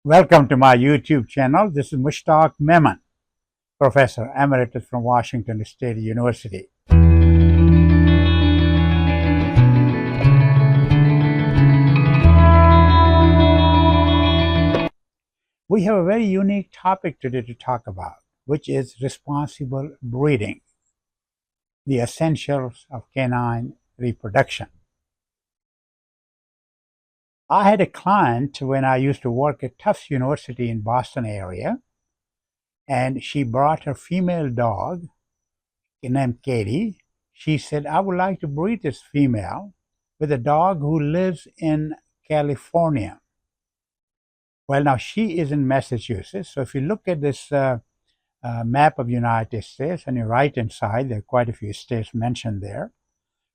Welcome to my YouTube channel. This is Mushtaq Memon, Professor Emeritus from Washington State University. We have a very unique topic today to talk about, which is responsible breeding, the essentials of canine reproduction. I had a client when I used to work at Tufts University in Boston area, and she brought her female dog named Katie. She said, I would like to breed this female with a dog who lives in California. Well, now she is in Massachusetts. So if you look at this map of the United States on your right-hand side, there are quite a few states mentioned there.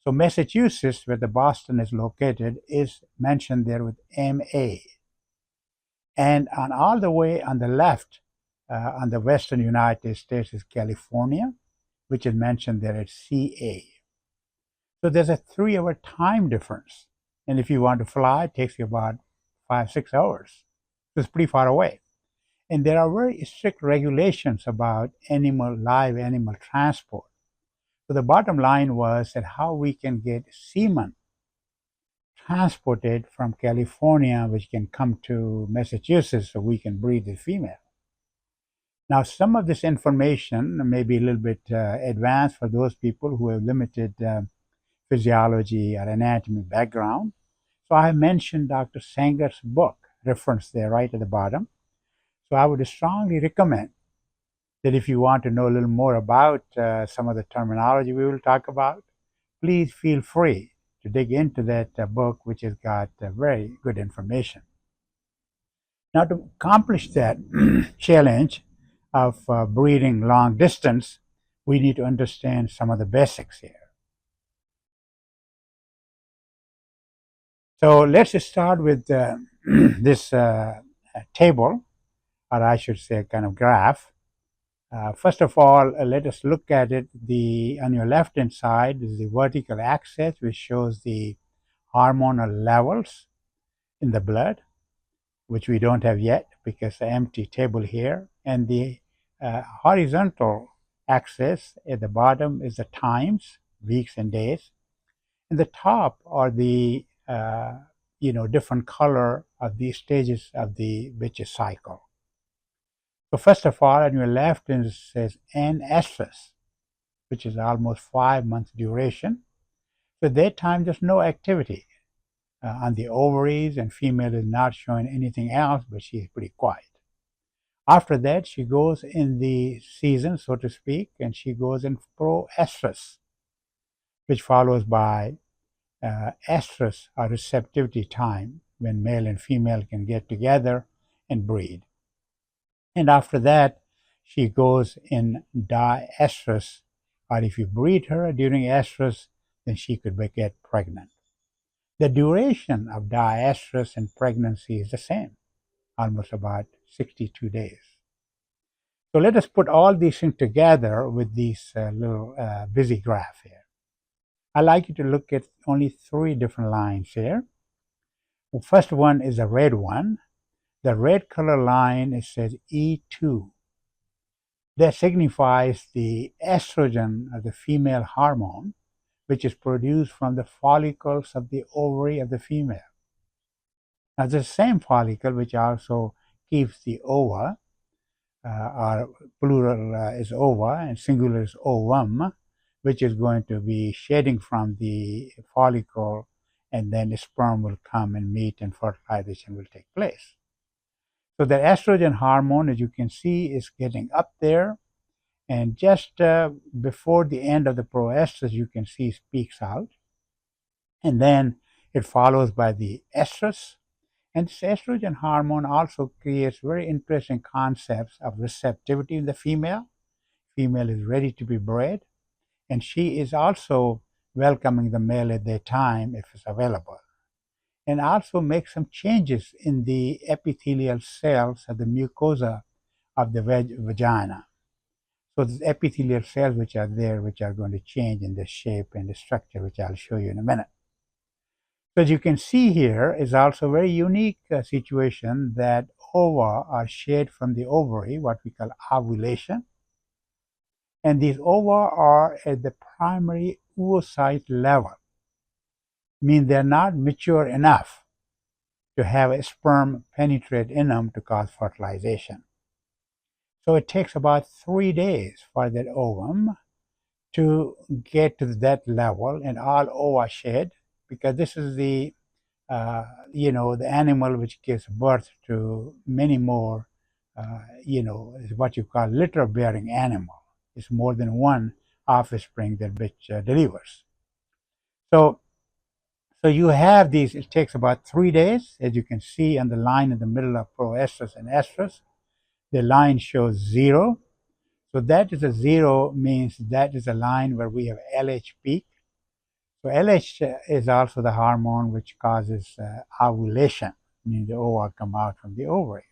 So Massachusetts, where the Boston is located, is mentioned there with MA. And on all the way on the left, on the western United States is California, which is mentioned there as CA. So there's a 3-hour time difference. And if you want to fly, it takes you about 5-6 hours. So it's pretty far away. And there are very strict regulations about live animal transport. So the bottom line was that how we can get semen transported from California, which can come to Massachusetts so we can breed the female. Now, some of this information may be a little bit advanced for those people who have limited physiology or anatomy background. So I have mentioned Dr. Sanger's book, referenced there right at the bottom. So I would strongly recommend that if you want to know a little more about some of the terminology we will talk about, please feel free to dig into that book, which has got very good information. Now, to accomplish that challenge of breeding long distance, we need to understand some of the basics here. So let's start with this table, or I should say kind of graph. First of all, let us look at it. On your left-hand side is the vertical axis, which shows the hormonal levels in the blood, which we don't have yet because the empty table here. And the horizontal axis at the bottom is the times, weeks and days. And the top are the different color of the stages of the Vicious cycle. So first of all, on your left it says N estrus, which is almost 5 months duration. So at that time there's no activity on the ovaries, and female is not showing anything else, but she's pretty quiet. After that, she goes in the season, so to speak, and she goes in proestrus, which follows by estrus, or receptivity time, when male and female can get together and breed. And after that, she goes in diestrus, or if you breed her during estrus, then she could get pregnant. The duration of diestrus and pregnancy is the same, almost about 62 days. So let us put all these things together with this little busy graph here. I'd like you to look at only 3 different lines here. The first one is a red one. The red color line, it says E2. That signifies the estrogen, or the female hormone, which is produced from the follicles of the ovary of the female. Now, the same follicle which also keeps the ova, or plural is ova and singular is ovum, which is going to be shedding from the follicle, and then the sperm will come and meet and fertilization will take place. So the estrogen hormone, as you can see, is getting up there, and just before the end of the proestrus, you can see it peaks out, and then it follows by the estrus. And this estrogen hormone also creates very interesting concepts of receptivity in the female. Female is ready to be bred, and she is also welcoming the male at that time if it's available. And also make some changes in the epithelial cells of the mucosa of the vagina. So the epithelial cells which are there, which are going to change in the shape and the structure, which I'll show you in a minute. So as you can see here is also a very unique situation that ova are shed from the ovary, what we call ovulation. And these ova are at the primary oocyte level, mean they're not mature enough to have a sperm penetrate in them to cause fertilization. So it takes about 3 days for that ovum to get to that level, and all ova shed, because this is the the animal which gives birth to many more, is what you call litter-bearing animal. It's more than one offspring that which delivers. So you have these. It takes about 3 days, as you can see on the line in the middle of proestrus and estrus. The line shows 0. So that is a 0, means that is a line where we have LH peak. So LH is also the hormone which causes ovulation, meaning the ova come out from the ovary.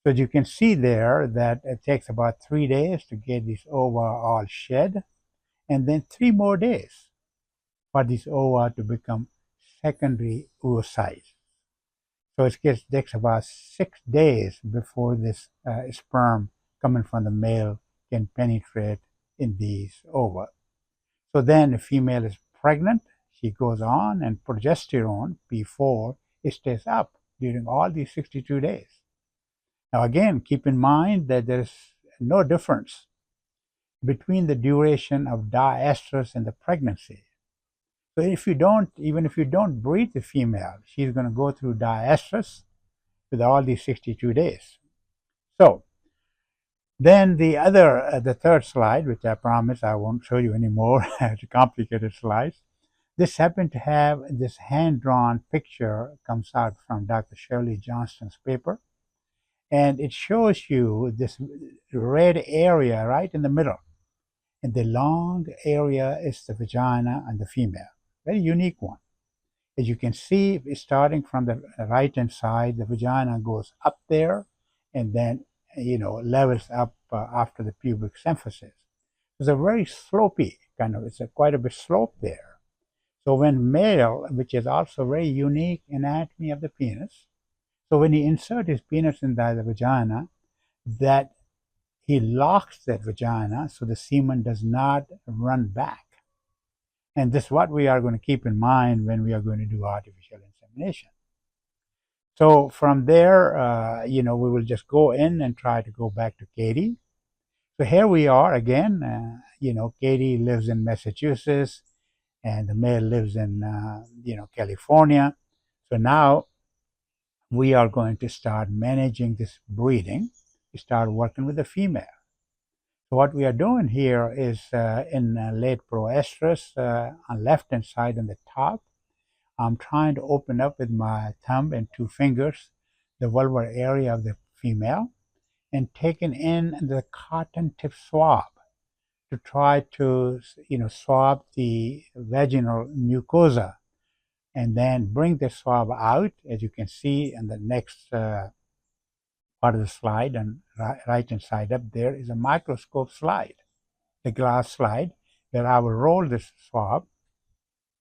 So you can see there that it takes about 3 days to get these ova all shed, and then 3 more days for these ova to become secondary oocytes. So it takes about 6 days before this sperm coming from the male can penetrate in these ova. So then the female is pregnant, she goes on, and progesterone, P4, it stays up during all these 62 days. Now again, keep in mind that there's no difference between the duration of diestrus and the pregnancy. So even if you don't breed the female, she's going to go through diestrus with all these 62 days. So then the third slide, which I promise I won't show you anymore, it's a complicated slide. This happened to have this hand-drawn picture, comes out from Dr. Shirley Johnston's paper, and it shows you this red area right in the middle, and the long area is the vagina and the female. Very unique one. As you can see, starting from the right-hand side, the vagina goes up there, and then levels up after the pubic symphysis. It's a very slopey kind of, quite a bit slope there. So when male, which is also very unique anatomy of the penis, so when he inserts his penis in the vagina, that he locks that vagina so the semen does not run back. And this is what we are going to keep in mind when we are going to do artificial insemination. So from there, we will just go in and try to go back to Katie. So here we are again. Katie lives in Massachusetts, and the male lives in, California. So now we are going to start managing this breeding. We start working with the female. So what we are doing here is in late proestrus, on left-hand side on the top, I'm trying to open up with my thumb and 2 fingers the vulvar area of the female and taking in the cotton tip swab to try to swab the vaginal mucosa, and then bring the swab out. As you can see in the next part of the slide, and right hand side up there is a microscope slide, the glass slide, where I will roll this swab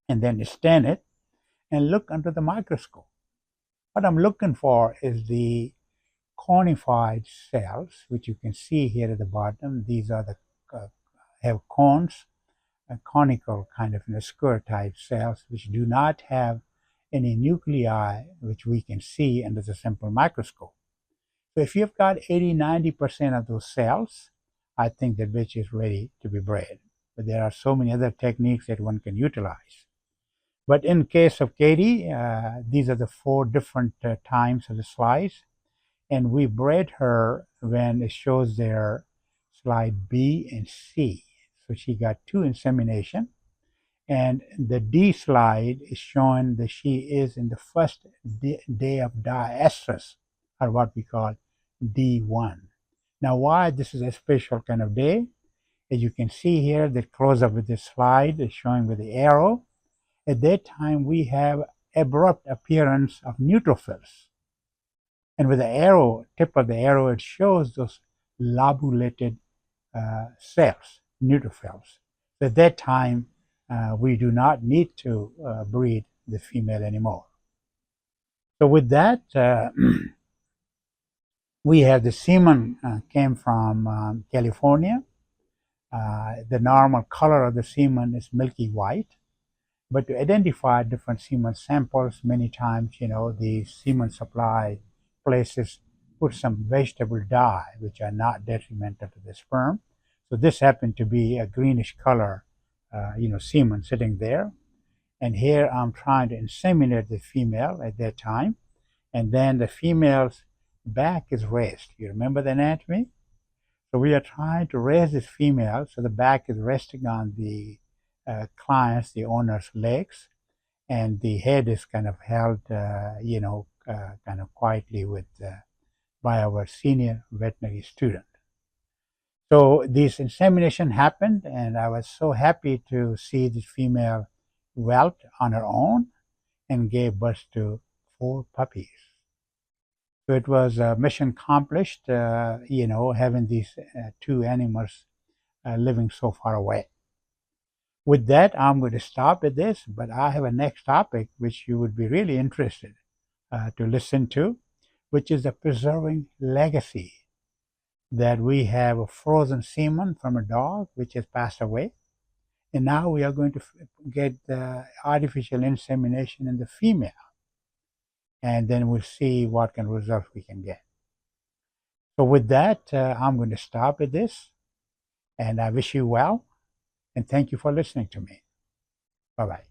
and then stand it and look under the microscope. What I'm looking for is the conified cells, which you can see here at the bottom. These are the have cones, conical kind of square type cells, which do not have any nuclei, which we can see under the simple microscope. So if you've got 80–90% of those cells, I think the bitch is ready to be bred. But there are so many other techniques that one can utilize. But in case of Katie, these are the 4 different times of the slice, and we bred her when it shows there slide B and C. So she got 2 insemination, and the D slide is showing that she is in the first day of diestrus, or what we call D1. Now, why this is a special kind of day? As you can see here, the close up with this slide is showing with the arrow. At that time, we have abrupt appearance of neutrophils. And with the arrow, tip of the arrow, it shows those lobulated cells, neutrophils. So at that time, we do not need to breed the female anymore. So with that, We have the semen came from California. The normal color of the semen is milky white. But to identify different semen samples, many times, the semen supply places put some vegetable dye, which are not detrimental to the sperm. So this happened to be a greenish color, semen sitting there. And here I'm trying to inseminate the female at that time. And then the female's back is raised. You remember the anatomy? So we are trying to raise this female so the back is resting on the client's, the owner's legs, and the head is kind of held, kind of quietly by our senior veterinary student. So this insemination happened, and I was so happy to see this female whelped on her own and gave birth to 4 puppies. So it was a mission accomplished, having these 2 animals living so far away. With that, I'm going to stop at this, but I have a next topic which you would be really interested to listen to, which is the preserving legacy. That we have a frozen semen from a dog which has passed away, and now we are going to get artificial insemination in the female, and then we'll see what kind of results we can get. So with that, I'm going to stop at this, and I wish you well, and thank you for listening to me. Bye-bye.